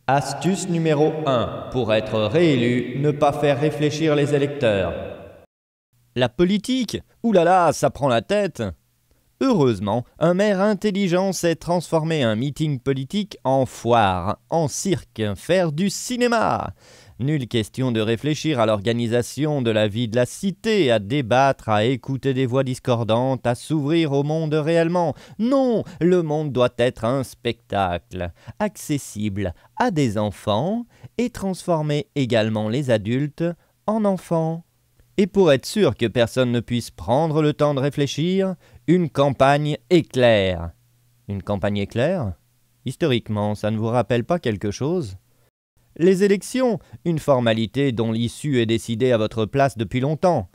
Astuce numéro 1. Pour être réélu, ne pas faire réfléchir les électeurs. La politique? Oulala, ça prend la tête! Heureusement, un maire intelligent sait transformer un meeting politique en foire, en cirque, faire du cinéma. Nulle question de réfléchir à l'organisation de la vie de la cité, à débattre, à écouter des voix discordantes, à s'ouvrir au monde réellement. Non, le monde doit être un spectacle, accessible à des enfants et transformer également les adultes en enfants. Et pour être sûr que personne ne puisse prendre le temps de réfléchir, une campagne éclair. Une campagne éclair? Historiquement, ça ne vous rappelle pas quelque chose? Les élections, une formalité dont l'issue est décidée à votre place depuis longtemps.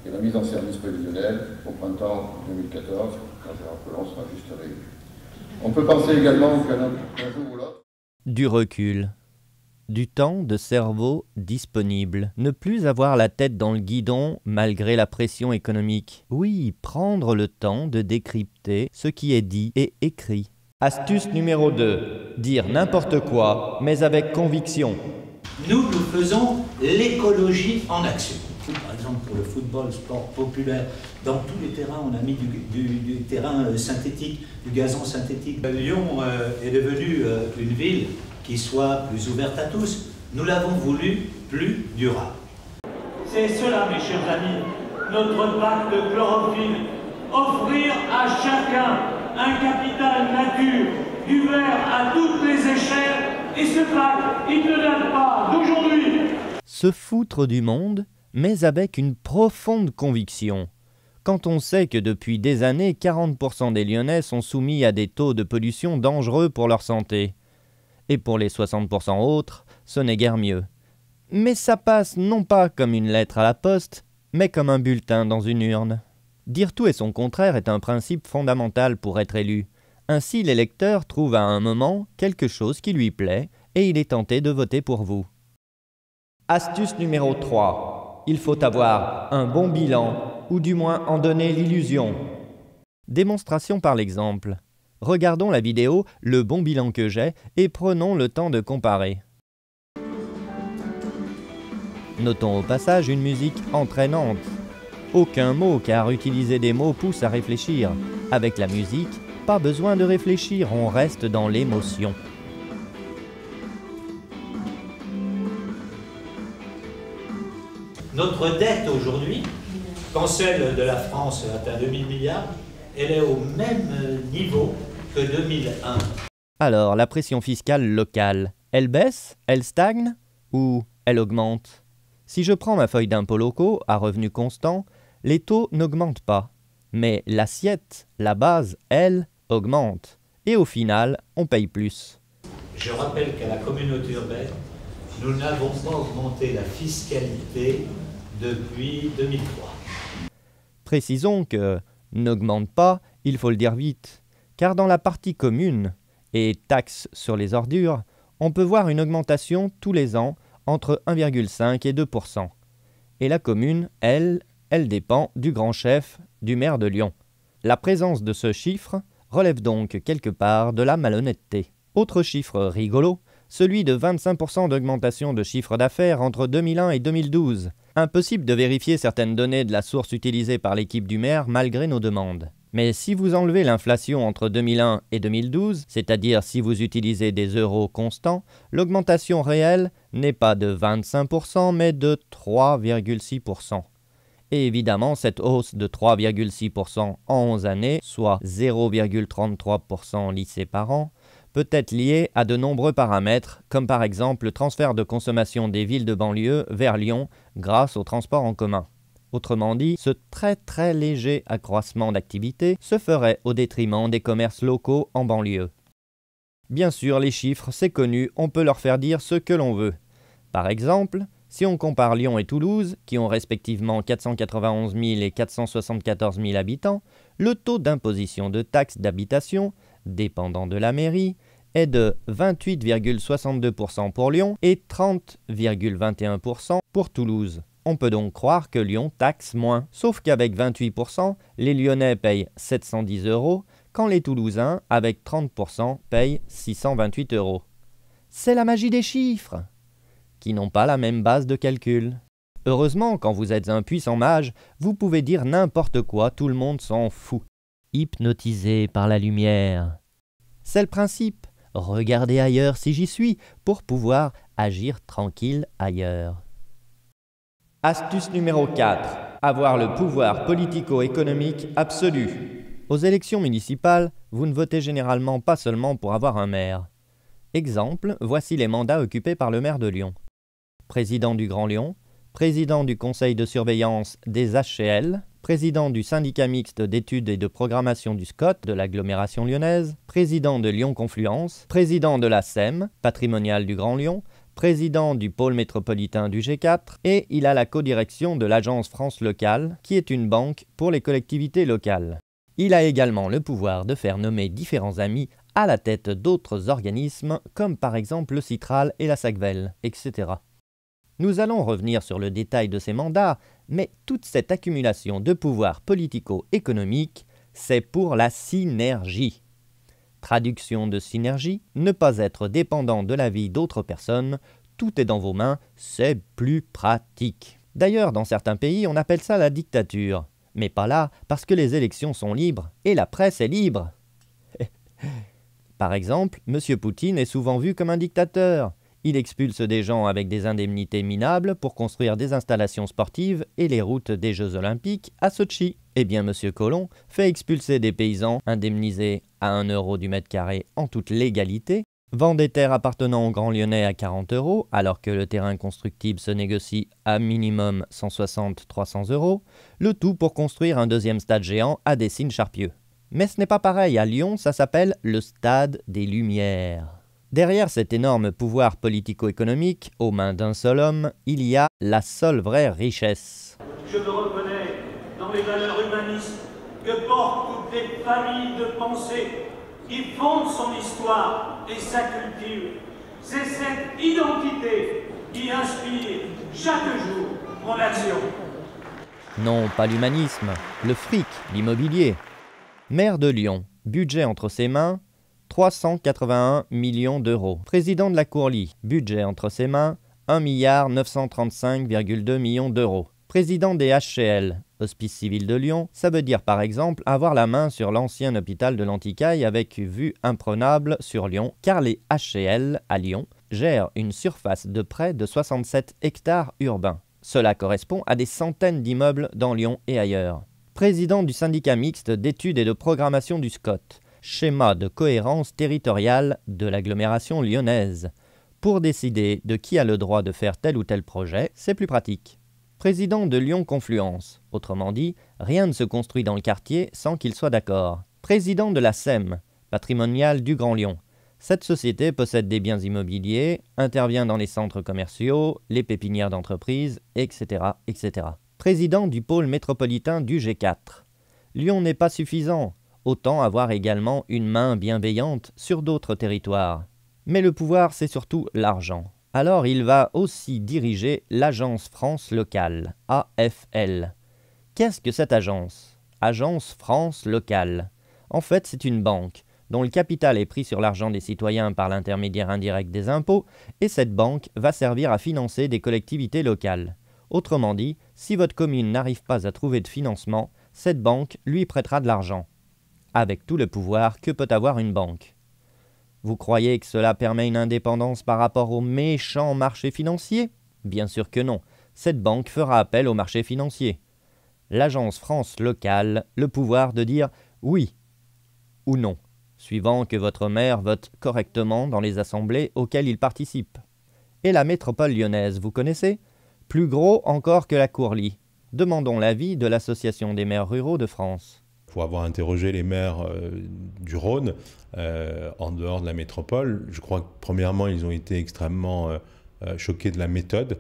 Et la mise en service prévisionnelle au printemps 2014, quand Gérard Collomb sera juste réélu. On peut penser également qu'un jour ou l'autre... Du recul. Du temps de cerveau disponible. Ne plus avoir la tête dans le guidon malgré la pression économique. Oui, prendre le temps de décrypter ce qui est dit et écrit. Astuce numéro 2. Dire n'importe quoi, mais avec conviction. Nous faisons l'écologie en action. Par exemple, pour le football, sport populaire, dans tous les terrains, on a mis du terrain synthétique, du gazon synthétique. Lyon est devenue une ville qui soit plus ouverte à tous. Nous l'avons voulu plus durable. C'est cela, mes chers amis, notre pacte de chlorophylle. Offrir à chacun un capital nature, du vert à toutes les échelles, et ce pacte, il ne date pas d'aujourd'hui. Se foutre du monde, mais avec une profonde conviction. Quand on sait que depuis des années, 40% des Lyonnais sont soumis à des taux de pollution dangereux pour leur santé. Et pour les 60% autres, ce n'est guère mieux. Mais ça passe non pas comme une lettre à la poste, mais comme un bulletin dans une urne. Dire tout et son contraire est un principe fondamental pour être élu. Ainsi, l'électeur trouve à un moment quelque chose qui lui plaît et il est tenté de voter pour vous. Astuce numéro 3. Il faut avoir un bon bilan, ou du moins en donner l'illusion. Démonstration par l'exemple. Regardons la vidéo « Le bon bilan que j'ai » et prenons le temps de comparer. Notons au passage une musique entraînante. Aucun mot, car utiliser des mots pousse à réfléchir. Avec la musique, pas besoin de réfléchir, on reste dans l'émotion. Notre dette aujourd'hui, quand celle de la France atteint 2000 milliards, elle est au même niveau que 2001. Alors, la pression fiscale locale, elle baisse, elle stagne ou elle augmente? Si je prends ma feuille d'impôts locaux à revenus constants, les taux n'augmentent pas. Mais l'assiette, la base, elle, augmente. Et au final, on paye plus. Je rappelle qu'à la communauté urbaine, nous n'avons pas augmenté la fiscalité depuis 2003. Précisons que n'augmente pas, il faut le dire vite. Car dans la partie commune et taxe sur les ordures, on peut voir une augmentation tous les ans entre 1,5 et 2%. Et la commune, elle dépend du grand chef, du maire de Lyon. La présence de ce chiffre relève donc quelque part de la malhonnêteté. Autre chiffre rigolo, celui de 25% d'augmentation de chiffre d'affaires entre 2001 et 2012. Impossible de vérifier certaines données de la source utilisée par l'équipe du maire malgré nos demandes. Mais si vous enlevez l'inflation entre 2001 et 2012, c'est-à-dire si vous utilisez des euros constants, l'augmentation réelle n'est pas de 25% mais de 3,6%. Et évidemment, cette hausse de 3,6% en 11 années, soit 0,33% lissé par an, peut être liée à de nombreux paramètres, comme par exemple le transfert de consommation des villes de banlieue vers Lyon grâce au transport en commun. Autrement dit, ce très léger accroissement d'activité se ferait au détriment des commerces locaux en banlieue. Bien sûr, les chiffres, c'est connu, on peut leur faire dire ce que l'on veut. Par exemple, si on compare Lyon et Toulouse, qui ont respectivement 491 000 et 474 000 habitants, le taux d'imposition de taxes d'habitation, dépendant de la mairie, est de 28,62% pour Lyon et 30,21% pour Toulouse. On peut donc croire que Lyon taxe moins, sauf qu'avec 28%, les Lyonnais payent 710 €, quand les Toulousains, avec 30%, payent 628 €. C'est la magie des chiffres, qui n'ont pas la même base de calcul. Heureusement, quand vous êtes un puissant mage, vous pouvez dire n'importe quoi, tout le monde s'en fout. Hypnotisé par la lumière. C'est le principe. Regardez ailleurs si j'y suis, pour pouvoir agir tranquille ailleurs. Astuce numéro 4. Avoir le pouvoir politico-économique absolu. Aux élections municipales, vous ne votez généralement pas seulement pour avoir un maire. Exemple, voici les mandats occupés par le maire de Lyon. Président du Grand Lyon, président du conseil de surveillance des HCL, président du syndicat mixte d'études et de programmation du SCOT de l'agglomération lyonnaise, président de Lyon Confluence, président de la SEM, patrimoniale du Grand Lyon, président du pôle métropolitain du G4, et il a la codirection de l'Agence France Locale, qui est une banque pour les collectivités locales. Il a également le pouvoir de faire nommer différents amis à la tête d'autres organismes, comme par exemple le Citral et la SACVEL, etc. Nous allons revenir sur le détail de ces mandats, mais toute cette accumulation de pouvoir politico-économique, c'est pour la synergie. Traduction de synergie, ne pas être dépendant de l'avis d'autres personnes, tout est dans vos mains, c'est plus pratique. D'ailleurs, dans certains pays, on appelle ça la dictature. Mais pas là, parce que les élections sont libres, et la presse est libre. Par exemple, M. Poutine est souvent vu comme un dictateur. Il expulse des gens avec des indemnités minables pour construire des installations sportives et les routes des Jeux Olympiques à Sotchi. Eh bien, M. Collomb fait expulser des paysans indemnisés à 1 € du mètre carré en toute légalité, vend des terres appartenant aux Grands Lyonnais à 40 € alors que le terrain constructible se négocie à minimum 160-300 €, le tout pour construire un deuxième stade géant à Dessines-Charpieu. Mais ce n'est pas pareil, à Lyon, ça s'appelle le Stade des Lumières. Derrière cet énorme pouvoir politico-économique, aux mains d'un seul homme, il y a la seule vraie richesse. Je me reconnais dans les valeurs humanistes que portent toutes les familles de pensée qui fondent son histoire et sa culture. C'est cette identité qui inspire chaque jour mon action. Non, pas l'humanisme, le fric, l'immobilier. Maire de Lyon, budget entre ses mains, 381 millions €. Président de la Courlie, budget entre ses mains, 1 935,2 millions €. Président des HCL, Hospice Civil de Lyon, ça veut dire par exemple avoir la main sur l'ancien hôpital de l'Antiquaille avec vue imprenable sur Lyon, car les HCL à Lyon gèrent une surface de près de 67 hectares urbains. Cela correspond à des centaines d'immeubles dans Lyon et ailleurs. Président du syndicat mixte d'études et de programmation du SCOT, schéma de cohérence territoriale de l'agglomération lyonnaise. Pour décider de qui a le droit de faire tel ou tel projet, c'est plus pratique. Président de Lyon Confluence, autrement dit, rien ne se construit dans le quartier sans qu'il soit d'accord. Président de la SEM, patrimoniale du Grand Lyon. Cette société possède des biens immobiliers, intervient dans les centres commerciaux, les pépinières d'entreprises, etc., etc. Président du pôle métropolitain du G4. Lyon n'est pas suffisant, autant avoir également une main bienveillante sur d'autres territoires. Mais le pouvoir, c'est surtout l'argent. Alors il va aussi diriger l'Agence France Locale, AFL. Qu'est-ce que cette agence? Agence France Locale. En fait, c'est une banque, dont le capital est pris sur l'argent des citoyens par l'intermédiaire indirect des impôts, et cette banque va servir à financer des collectivités locales. Autrement dit, si votre commune n'arrive pas à trouver de financement, cette banque lui prêtera de l'argent. Avec tout le pouvoir que peut avoir une banque. Vous croyez que cela permet une indépendance par rapport au méchant marché financier? Bien sûr que non. Cette banque fera appel au marché financier. L'Agence France Locale, le pouvoir de dire oui ou non, suivant que votre maire vote correctement dans les assemblées auxquelles il participe. Et la métropole lyonnaise, vous connaissez? Plus gros encore que la Courlie. Demandons l'avis de l'Association des maires ruraux de France. Pour avoir interrogé les maires du Rhône, en dehors de la métropole, je crois que premièrement, ils ont été extrêmement choqués de la méthode,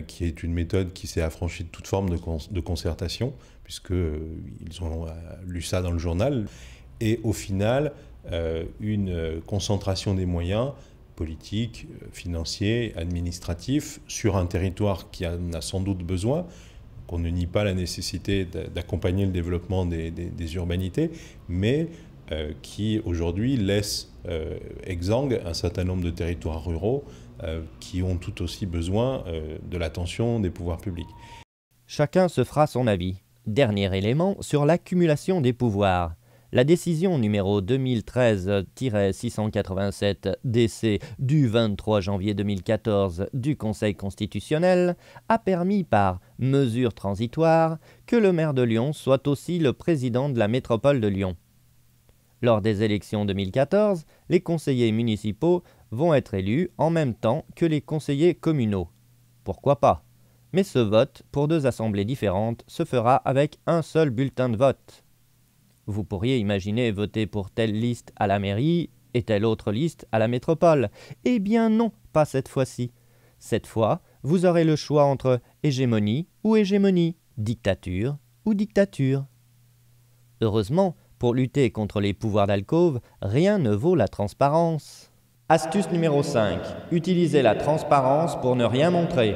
qui est une méthode qui s'est affranchie de toute forme de concertation, puisqu'ils ont lu ça dans le journal. Et au final, une concentration des moyens politiques, financiers, administratifs, sur un territoire qui en a sans doute besoin, qu'on ne nie pas la nécessité d'accompagner le développement des urbanités, mais qui aujourd'hui laisse exsangue un certain nombre de territoires ruraux qui ont tout aussi besoin de l'attention des pouvoirs publics. Chacun se fera son avis. Dernier élément sur l'accumulation des pouvoirs. La décision numéro 2013-687 DC du 23 janvier 2014 du Conseil constitutionnel a permis par mesure transitoire que le maire de Lyon soit aussi le président de la métropole de Lyon. Lors des élections 2014, les conseillers municipaux vont être élus en même temps que les conseillers communaux. Pourquoi pas? Mais ce vote, pour deux assemblées différentes, se fera avec un seul bulletin de vote. Vous pourriez imaginer voter pour telle liste à la mairie et telle autre liste à la métropole. Eh bien non, pas cette fois-ci. Cette fois, vous aurez le choix entre hégémonie ou hégémonie, dictature ou dictature. Heureusement, pour lutter contre les pouvoirs d'alcôve, rien ne vaut la transparence. Astuce numéro 5. Utilisez la transparence pour ne rien montrer.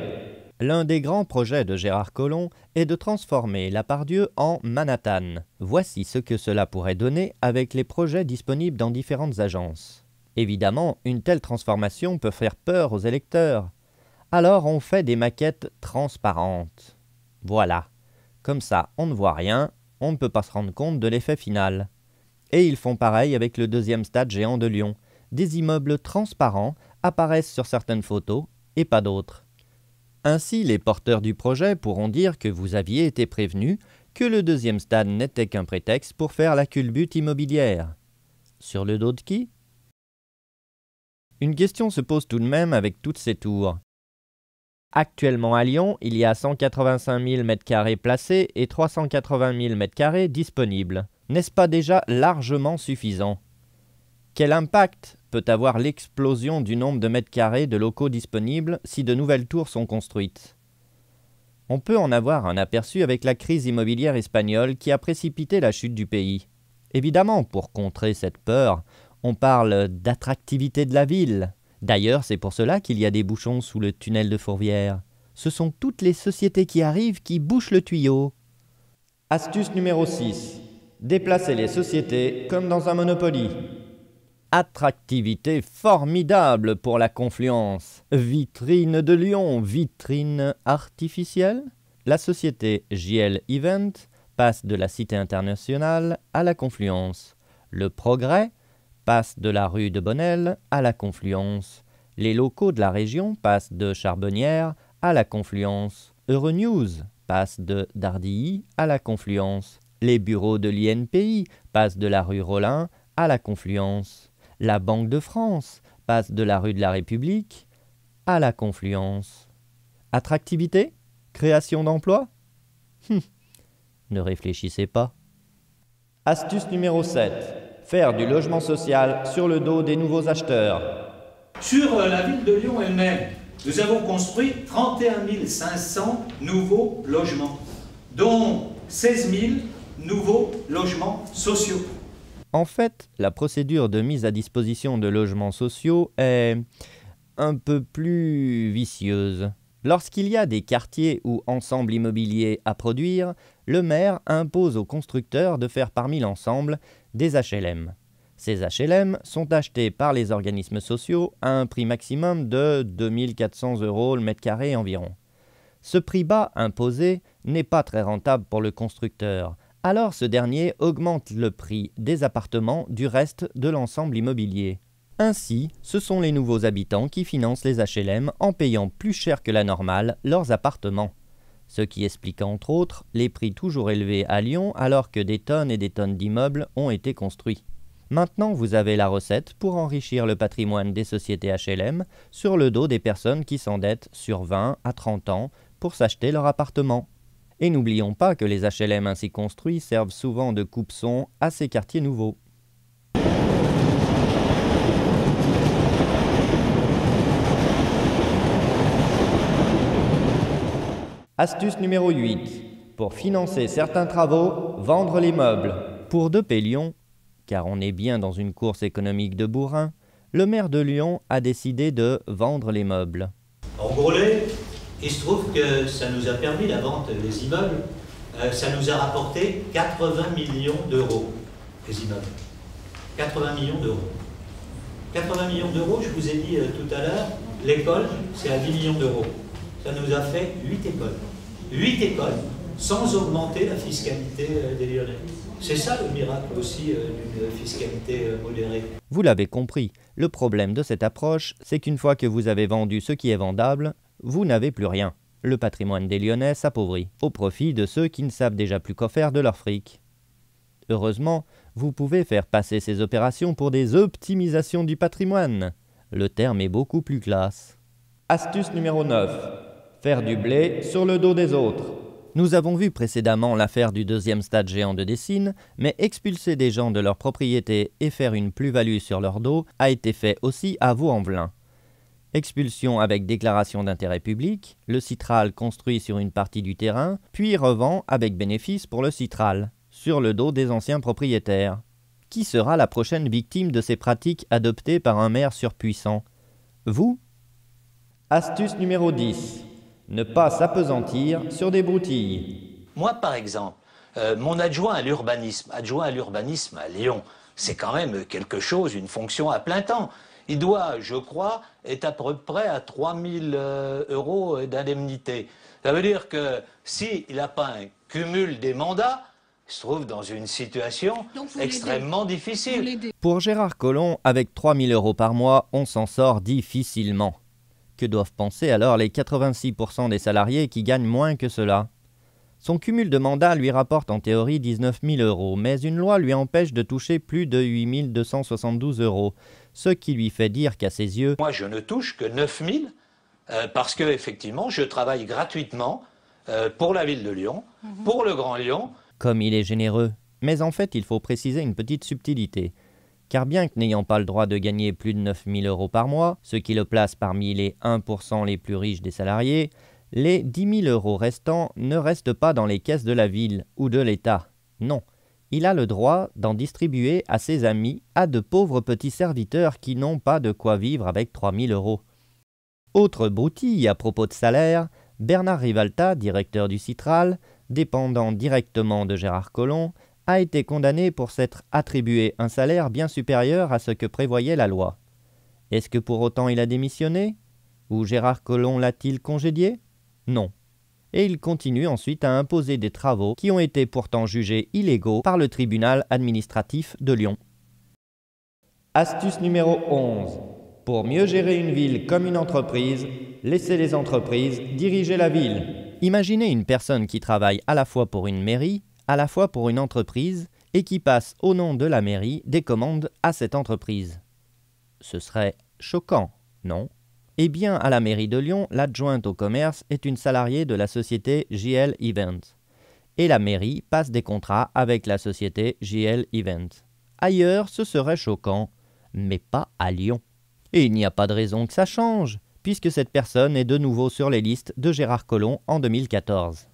L'un des grands projets de Gérard Collomb est de transformer la Part-Dieu en Manhattan. Voici ce que cela pourrait donner avec les projets disponibles dans différentes agences. Évidemment, une telle transformation peut faire peur aux électeurs. Alors on fait des maquettes transparentes. Voilà. Comme ça, on ne voit rien, on ne peut pas se rendre compte de l'effet final. Et ils font pareil avec le deuxième stade géant de Lyon. Des immeubles transparents apparaissent sur certaines photos et pas d'autres. Ainsi, les porteurs du projet pourront dire que vous aviez été prévenus que le deuxième stade n'était qu'un prétexte pour faire la culbute immobilière. Sur le dos de qui? Une question se pose tout de même avec toutes ces tours. Actuellement à Lyon, il y a 185 000 m² placés et 380 000 m² disponibles. N'est-ce pas déjà largement suffisant? Quel impact peut avoir l'explosion du nombre de mètres carrés de locaux disponibles si de nouvelles tours sont construites? On peut en avoir un aperçu avec la crise immobilière espagnole qui a précipité la chute du pays. Évidemment, pour contrer cette peur, on parle d'attractivité de la ville. D'ailleurs, c'est pour cela qu'il y a des bouchons sous le tunnel de Fourvière. Ce sont toutes les sociétés qui arrivent qui bouchent le tuyau. Astuce numéro 6. Déplacez les sociétés comme dans un Monopoly. Attractivité formidable pour la Confluence. Vitrine de Lyon, vitrine artificielle. La société JL Event passe de la Cité internationale à la Confluence. Le Progrès passe de la rue de Bonnel à la Confluence. Les locaux de la région passent de Charbonnières à la Confluence. Euronews passe de Dardilly à la Confluence. Les bureaux de l'INPI passent de la rue Rollin à la Confluence. La Banque de France passe de la rue de la République à la Confluence. Attractivité? Création d'emplois? Ne réfléchissez pas. Astuce numéro 7. Faire du logement social sur le dos des nouveaux acheteurs. Sur la ville de Lyon elle-même, nous avons construit 31 500 nouveaux logements, dont 16 000 nouveaux logements sociaux. En fait, la procédure de mise à disposition de logements sociaux est un peu plus vicieuse. Lorsqu'il y a des quartiers ou ensembles immobiliers à produire, le maire impose aux constructeurs de faire parmi l'ensemble des HLM. Ces HLM sont achetés par les organismes sociaux à un prix maximum de 2 400 € le mètre carré environ. Ce prix bas imposé n'est pas très rentable pour le constructeur. Alors ce dernier augmente le prix des appartements du reste de l'ensemble immobilier. Ainsi, ce sont les nouveaux habitants qui financent les HLM en payant plus cher que la normale leurs appartements. Ce qui explique entre autres les prix toujours élevés à Lyon alors que des tonnes et des tonnes d'immeubles ont été construits. Maintenant, vous avez la recette pour enrichir le patrimoine des sociétés HLM sur le dos des personnes qui s'endettent sur 20 à 30 ans pour s'acheter leur appartement. Et n'oublions pas que les HLM ainsi construits servent souvent de coupe-son à ces quartiers nouveaux. Astuce numéro 8. Pour financer certains travaux, vendre les meubles. Pour 2 Lyon, car on est bien dans une course économique de bourrin, le maire de Lyon a décidé de vendre les meubles. En Groslay, il se trouve que ça nous a permis, la vente des immeubles, ça nous a rapporté 80 millions d'euros, les immeubles. 80 millions d'euros. 80 millions d'euros, je vous ai dit tout à l'heure, l'école, c'est à 10 millions d'euros. Ça nous a fait 8 écoles. 8 écoles, sans augmenter la fiscalité des Lyonnais. C'est ça le miracle aussi d'une fiscalité modérée. Vous l'avez compris, le problème de cette approche, c'est qu'une fois que vous avez vendu ce qui est vendable, vous n'avez plus rien. Le patrimoine des Lyonnais s'appauvrit, au profit de ceux qui ne savent déjà plus quoi faire de leur fric. Heureusement, vous pouvez faire passer ces opérations pour des optimisations du patrimoine. Le terme est beaucoup plus classe. Astuce numéro 9. Faire du blé sur le dos des autres. Nous avons vu précédemment l'affaire du deuxième stade géant de Dessines, mais expulser des gens de leur propriété et faire une plus-value sur leur dos a été fait aussi à Vaux-en-Velin. Expulsion avec déclaration d'intérêt public, le Citral construit sur une partie du terrain, puis revend avec bénéfice pour le Citral, sur le dos des anciens propriétaires. Qui sera la prochaine victime de ces pratiques adoptées par un maire surpuissant? Vous? Astuce numéro 10. Ne pas s'appesantir sur des broutilles. Moi, par exemple, mon adjoint à l'urbanisme à Lyon, c'est quand même quelque chose, une fonction à plein temps. Il doit, je crois, être à peu près à 3 000 € d'indemnité. Ça veut dire que s'il n'a pas un cumul des mandats, il se trouve dans une situation extrêmement difficile. Pour Gérard Collomb, avec 3 000 € par mois, on s'en sort difficilement. Que doivent penser alors les 86% des salariés qui gagnent moins que cela? Son cumul de mandats lui rapporte en théorie 19 000 €, mais une loi lui empêche de toucher plus de 8 272 €, ce qui lui fait dire qu'à ses yeux... Moi, je ne touche que 9 000 parce que, effectivement, je travaille gratuitement pour la ville de Lyon, pour le Grand Lyon. Comme il est généreux. Mais en fait, il faut préciser une petite subtilité. Car bien que n'ayant pas le droit de gagner plus de 9 000 € par mois, ce qui le place parmi les 1% les plus riches des salariés, les 10 000 € restants ne restent pas dans les caisses de la ville ou de l'État. Non, il a le droit d'en distribuer à ses amis, à de pauvres petits serviteurs qui n'ont pas de quoi vivre avec 3 000 €. Autre broutille à propos de salaire, Bernard Rivalta, directeur du Citral, dépendant directement de Gérard Collomb, a été condamné pour s'être attribué un salaire bien supérieur à ce que prévoyait la loi. Est-ce que pour autant il a démissionné? Ou Gérard Collomb l'a-t-il congédié? Non. Et il continue ensuite à imposer des travaux qui ont été pourtant jugés illégaux par le tribunal administratif de Lyon. Astuce numéro 11. Pour mieux gérer une ville comme une entreprise, laissez les entreprises diriger la ville. Imaginez une personne qui travaille à la fois pour une mairie, à la fois pour une entreprise, et qui passe au nom de la mairie des commandes à cette entreprise. Ce serait choquant, non? Eh bien, à la mairie de Lyon, l'adjointe au commerce est une salariée de la société JL Event. Et la mairie passe des contrats avec la société JL Event. Ailleurs, ce serait choquant, mais pas à Lyon. Et il n'y a pas de raison que ça change, puisque cette personne est de nouveau sur les listes de Gérard Collomb en 2014.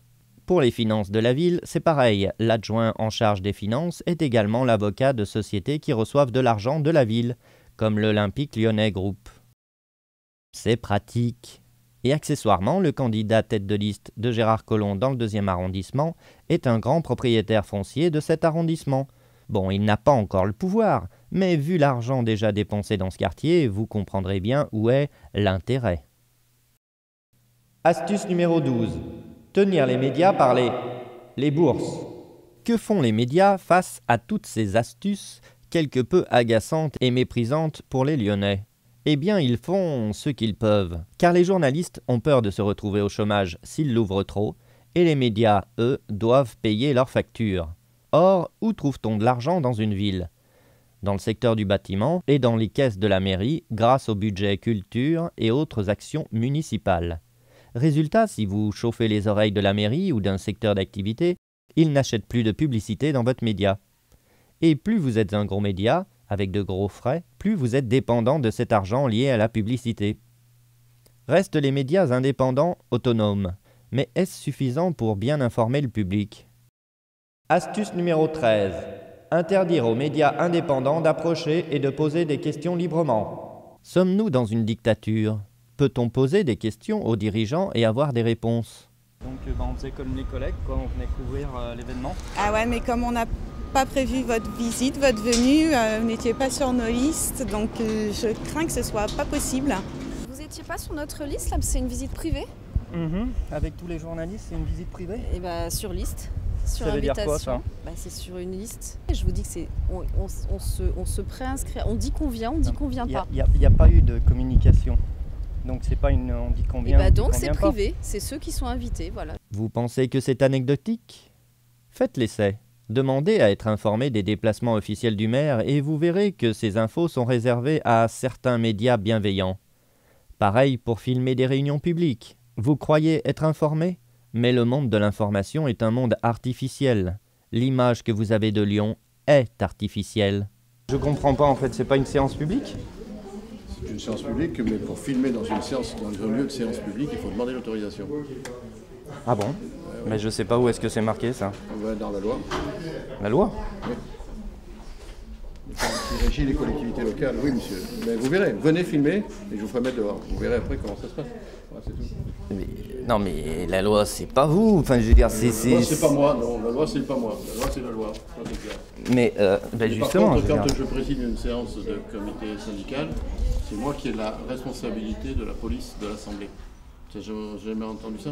Pour les finances de la ville, c'est pareil, l'adjoint en charge des finances est également l'avocat de sociétés qui reçoivent de l'argent de la ville, comme l'Olympique Lyonnais Group. C'est pratique. Et accessoirement, le candidat tête de liste de Gérard Collomb dans le 2e arrondissement est un grand propriétaire foncier de cet arrondissement. Bon, il n'a pas encore le pouvoir, mais vu l'argent déjà dépensé dans ce quartier, vous comprendrez bien où est l'intérêt. Astuce numéro 12. Tenir les médias par les bourses. Que font les médias face à toutes ces astuces quelque peu agaçantes et méprisantes pour les Lyonnais? Eh bien, ils font ce qu'ils peuvent, car les journalistes ont peur de se retrouver au chômage s'ils l'ouvrent trop, et les médias, eux, doivent payer leurs factures. Or, où trouve-t-on de l'argent dans une ville? Dans le secteur du bâtiment et dans les caisses de la mairie, grâce au budget culture et autres actions municipales. Résultat, si vous chauffez les oreilles de la mairie ou d'un secteur d'activité, ils n'achètent plus de publicité dans votre média. Et plus vous êtes un gros média, avec de gros frais, plus vous êtes dépendant de cet argent lié à la publicité. Restent les médias indépendants, autonomes. Mais est-ce suffisant pour bien informer le public? Astuce numéro 13. Interdire aux médias indépendants d'approcher et de poser des questions librement. Sommes-nous dans une dictature? Peut-on poser des questions aux dirigeants et avoir des réponses? Donc on faisait comme les collègues, quoi, on venait couvrir l'événement. Ah ouais, mais comme on n'a pas prévu votre visite, votre venue, vous n'étiez pas sur nos listes, donc je crains que ce soit pas possible. Vous n'étiez pas sur notre liste là, c'est une visite privée? Avec tous les journalistes, c'est une visite privée? Et bah sur liste, sur Ça veut dire invitation. quoi, ça? Bah, c'est sur une liste. Et je vous dis que c'est, on se préinscrit, on dit qu'on vient, on dit qu'on vient pas. Il n'y a pas eu de communication. Donc c'est pas une on dit qu'on vient. Et bah donc c'est privé, c'est ceux qui sont invités, voilà. Vous pensez que c'est anecdotique? Faites l'essai. Demandez à être informé des déplacements officiels du maire et vous verrez que ces infos sont réservées à certains médias bienveillants. Pareil pour filmer des réunions publiques. Vous croyez être informé? Mais le monde de l'information est un monde artificiel. L'image que vous avez de Lyon est artificielle. Je comprends pas en fait, c'est pas une séance publique? C'est une séance publique, mais pour filmer dans une séance, dans un lieu de séance publique, il faut demander l'autorisation. Ah bon? Mais je sais pas où est-ce que c'est marqué ça. On va dans la loi. La loi? Oui. Qui régit les collectivités locales, oui monsieur. Mais vous verrez, venez filmer et je vous ferai mettre dehors. Vous verrez après comment ça se passe. Voilà, c'est tout. Non mais la loi c'est pas vous, enfin je veux dire c'est... La loi c'est pas moi, non, la loi c'est pas moi, la loi c'est la loi, ça c'est clair. Mais justement... Par contre, quand je préside une séance de comité syndical, c'est moi qui ai la responsabilité de la police de l'Assemblée. J'ai jamais entendu ça?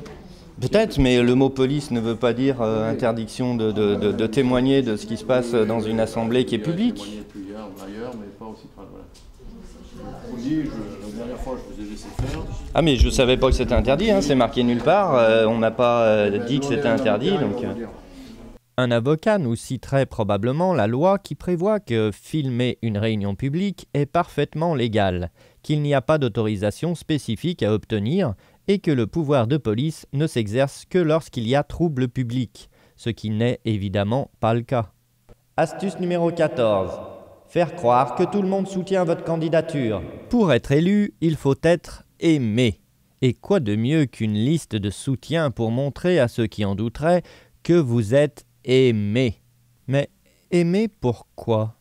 Peut-être, mais le mot police ne veut pas dire interdiction de témoigner de ce qui se passe dans une assemblée qui est publique. Témoigner plus ailleurs, mais pas aussi très voilà. Je vous dis, la dernière fois je vous ai laissé faire. Ah mais je savais pas que c'était interdit, hein, c'est marqué nulle part, on m'a pas dit que c'était interdit. Donc... Un avocat nous citerait probablement la loi qui prévoit que filmer une réunion publique est parfaitement légal, qu'il n'y a pas d'autorisation spécifique à obtenir et que le pouvoir de police ne s'exerce que lorsqu'il y a trouble public, ce qui n'est évidemment pas le cas. Astuce numéro 14. Faire croire que tout le monde soutient votre candidature. Pour être élu, il faut être aimé. Et quoi de mieux qu'une liste de soutien pour montrer à ceux qui en douteraient que vous êtes aimé. Mais aimé pourquoi?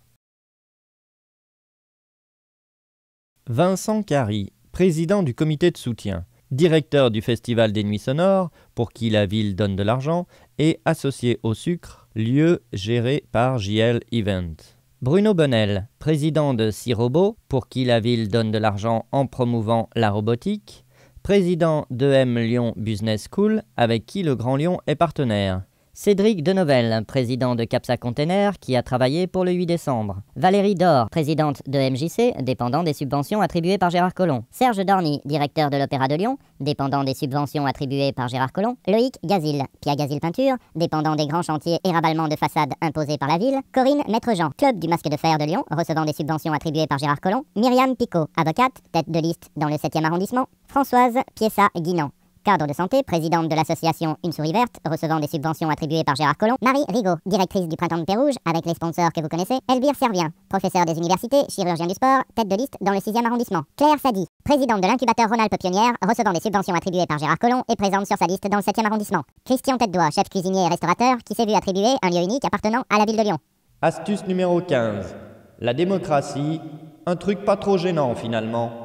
Vincent Carry, président du comité de soutien, directeur du Festival des Nuits Sonores, pour qui la ville donne de l'argent, et associé au sucre, lieu géré par JL Event. Bruno Bonnel, président de Sirobo, pour qui la ville donne de l'argent en promouvant la robotique, président d'EM Lyon Business School, avec qui le Grand Lyon est partenaire. Cédric Denovelle, président de Capsa Container, qui a travaillé pour le 8 décembre. Valérie Dor, présidente de MJC, dépendant des subventions attribuées par Gérard Collomb. Serge Dorny, directeur de l'Opéra de Lyon, dépendant des subventions attribuées par Gérard Collomb. Loïc Gazil, Pia Gazil Peinture, dépendant des grands chantiers et raballements de façade imposés par la ville. Corinne Maître-Jean, club du Masque de Fer de Lyon, recevant des subventions attribuées par Gérard Collomb. Myriam Picot, avocate, tête de liste dans le 7e arrondissement. Françoise Piessa-Guinan, cadre de santé, présidente de l'association Une Souris Verte, recevant des subventions attribuées par Gérard Collomb. Marie Rigaud, directrice du Printemps de Pérouge, avec les sponsors que vous connaissez. Elvire Servien, professeur des universités, chirurgien du sport, tête de liste dans le 6e arrondissement. Claire Sadi, présidente de l'incubateur Rhône-Alpes Pionnière, recevant des subventions attribuées par Gérard Collomb et présente sur sa liste dans le 7e arrondissement. Christian Tête-Doigt, chef cuisinier et restaurateur, qui s'est vu attribuer un lieu unique appartenant à la ville de Lyon. Astuce numéro 15. La démocratie, un truc pas trop gênant finalement.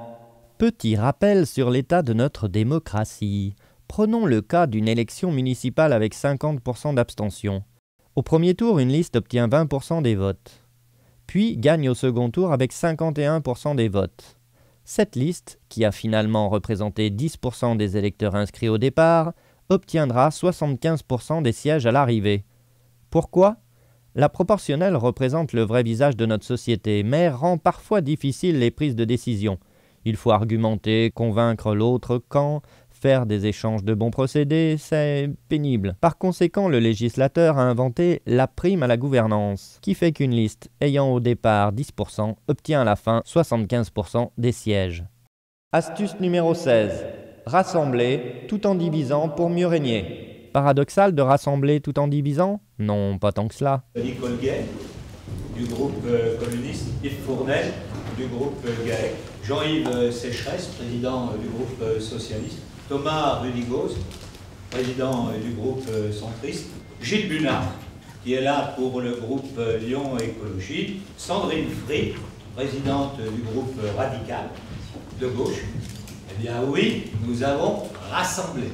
Petit rappel sur l'état de notre démocratie. Prenons le cas d'une élection municipale avec 50% d'abstention. Au premier tour, une liste obtient 20% des votes, puis gagne au second tour avec 51% des votes. Cette liste, qui a finalement représenté 10% des électeurs inscrits au départ, obtiendra 75% des sièges à l'arrivée. Pourquoi ? La proportionnelle représente le vrai visage de notre société, mais rend parfois difficiles les prises de décision. Il faut argumenter, convaincre l'autre camp, faire des échanges de bons procédés, c'est pénible. Par conséquent, le législateur a inventé la prime à la gouvernance, qui fait qu'une liste ayant au départ 10% obtient à la fin 75% des sièges. Astuce numéro 16. Rassembler tout en divisant pour mieux régner. Paradoxal de rassembler tout en divisant? Non, pas tant que cela. Nicole Gay, du groupe communiste, Yves Fournel, du groupe GAEC, Jean-Yves Sécheresse, président du groupe socialiste, Thomas Rudigos, président du groupe centriste, Gilles Bunard, qui est là pour le groupe Lyon Écologie, Sandrine Free, présidente du groupe radical de gauche. Eh bien oui, nous avons rassemblé.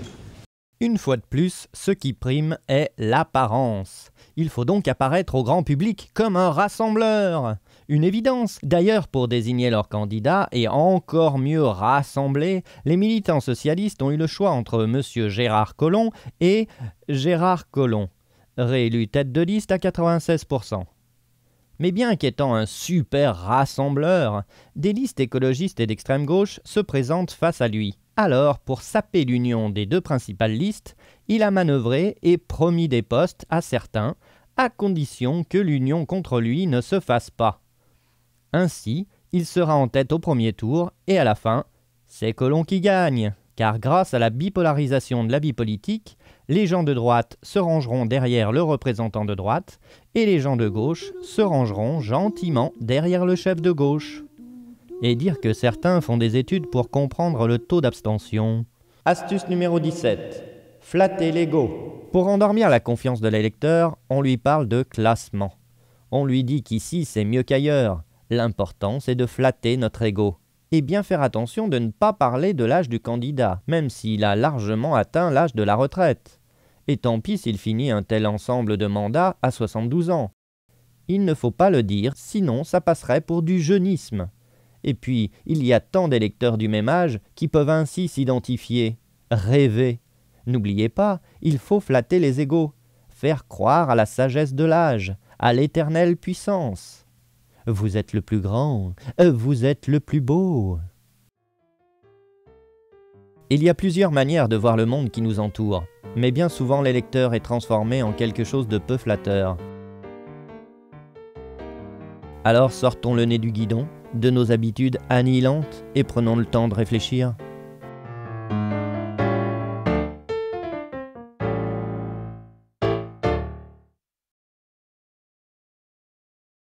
Une fois de plus, ce qui prime est l'apparence. Il faut donc apparaître au grand public comme un rassembleur. Une évidence. D'ailleurs, pour désigner leur candidat et encore mieux rassembler, les militants socialistes ont eu le choix entre M. Gérard Collomb et Gérard Collomb, réélu tête de liste à 96%. Mais bien qu'étant un super rassembleur, des listes écologistes et d'extrême gauche se présentent face à lui. Alors, pour saper l'union des deux principales listes, il a manœuvré et promis des postes à certains, à condition que l'union contre lui ne se fasse pas. Ainsi, il sera en tête au premier tour et à la fin, c'est Collomb qui gagne. Car grâce à la bipolarisation de la vie politique, les gens de droite se rangeront derrière le représentant de droite et les gens de gauche se rangeront gentiment derrière le chef de gauche. Et dire que certains font des études pour comprendre le taux d'abstention. Astuce numéro 17. Flatter l'ego. Pour endormir la confiance de l'électeur, on lui parle de classement. On lui dit qu'ici c'est mieux qu'ailleurs. L'important c'est de flatter notre ego. Et bien faire attention de ne pas parler de l'âge du candidat, même s'il a largement atteint l'âge de la retraite. Et tant pis s'il finit un tel ensemble de mandats à 72 ans. Il ne faut pas le dire, sinon ça passerait pour du jeunisme. Et puis, il y a tant d'électeurs du même âge qui peuvent ainsi s'identifier, rêver. N'oubliez pas, il faut flatter les égos, faire croire à la sagesse de l'âge, à l'éternelle puissance. Vous êtes le plus grand, vous êtes le plus beau. Il y a plusieurs manières de voir le monde qui nous entoure, mais bien souvent l'électeur est transformé en quelque chose de peu flatteur. Alors sortons le nez du guidon, de nos habitudes annihilantes, et prenons le temps de réfléchir.